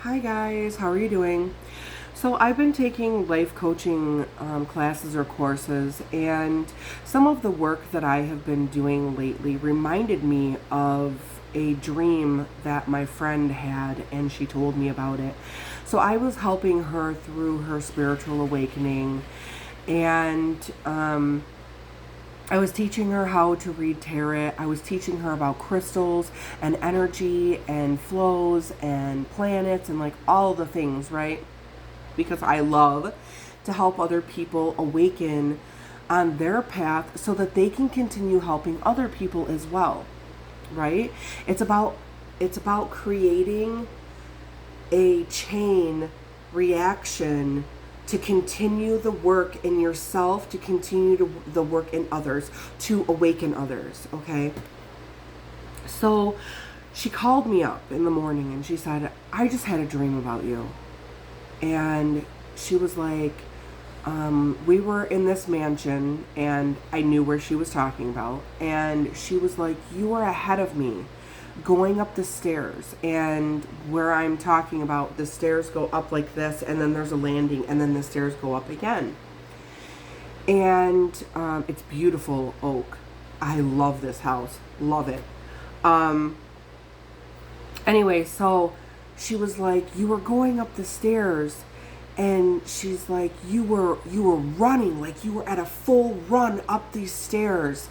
Hi guys, how are you doing? So I've been taking life coaching classes or courses, and some of the work that I have been doing lately reminded me of a dream that my friend had, and she told me about it. So I was helping her through her spiritual awakening, and I was teaching her how to read tarot. I was teaching her about crystals and energy and flows and planets and like all the things, right? Because I love to help other people awaken on their path so that they can continue helping other people as well, right? It's about creating a chain reaction to continue the work in yourself, to continue the work in others, to awaken others, okay? So she called me up in the morning and she said, I just had a dream about you. And she was like, we were in this mansion and I knew where she was talking about. And she was like, you were ahead of me going up the stairs, and where I'm talking about, the stairs go up like this, and then there's a landing, and then the stairs go up again. And it's beautiful oak. I love this house. Love it. Anyway, so she was like, you were going up the stairs, and she's like, you were running, like you were at a full run up these stairs,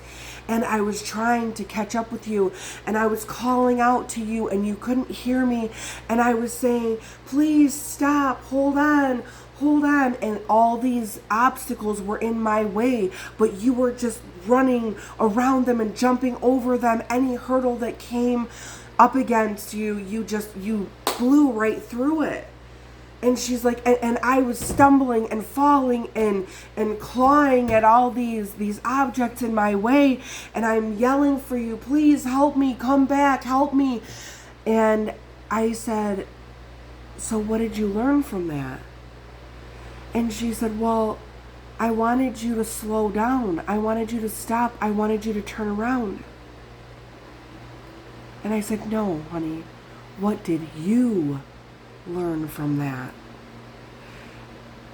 and I was trying to catch up with you, and I was calling out to you and you couldn't hear me, and I was saying, please stop, hold on, and all these obstacles were in my way, but you were just running around them and jumping over them. Any hurdle that came up against you, you blew right through it. And she's like, and I was stumbling and falling and clawing at all these objects in my way, and I'm yelling for you, please help me, come back, help me. And I said, so what did you learn from that? And she said, well, I wanted you to slow down. I wanted you to stop. I wanted you to turn around. And I said, no, honey, what did you learn from that?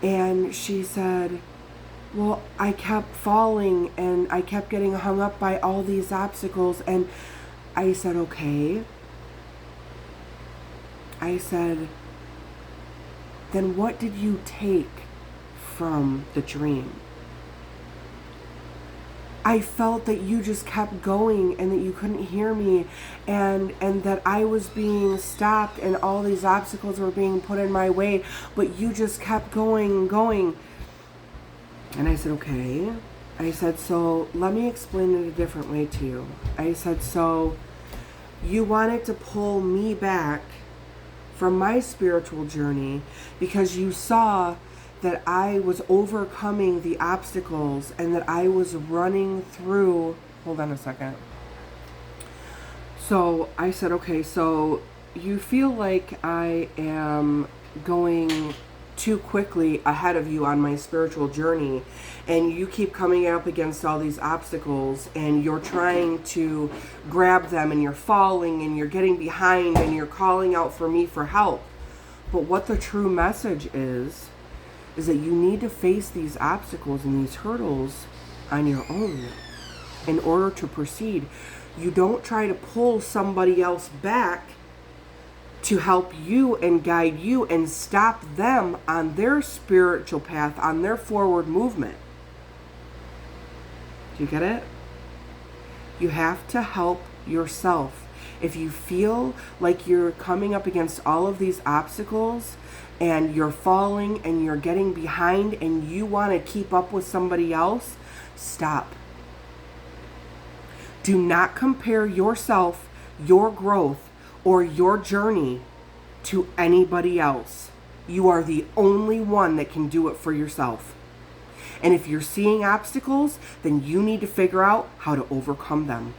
And she said, well, I kept falling and I kept getting hung up by all these obstacles. And I said, okay. I said, then what did you take from the dream? I felt that you just kept going and that you couldn't hear me, and that I was being stopped and all these obstacles were being put in my way, but you just kept going and going. And I said, okay. I said, so let me explain it a different way to you. I said, so you wanted to pull me back from my spiritual journey because you saw that I was overcoming the obstacles and that I was running through. Hold on a second. So I said, okay, so you feel like I am going too quickly ahead of you on my spiritual journey, and you keep coming up against all these obstacles and you're trying to grab them and you're falling and you're getting behind and you're calling out for me for help. But what the true message is that you need to face these obstacles and these hurdles on your own in order to proceed. You don't try to pull somebody else back to help you and guide you and stop them on their spiritual path, on their forward movement. Do you get it? You have to help yourself. If you feel like you're coming up against all of these obstacles and you're falling and you're getting behind and you want to keep up with somebody else, stop. Do not compare yourself, your growth, or your journey to anybody else. You are the only one that can do it for yourself. And if you're seeing obstacles, then you need to figure out how to overcome them.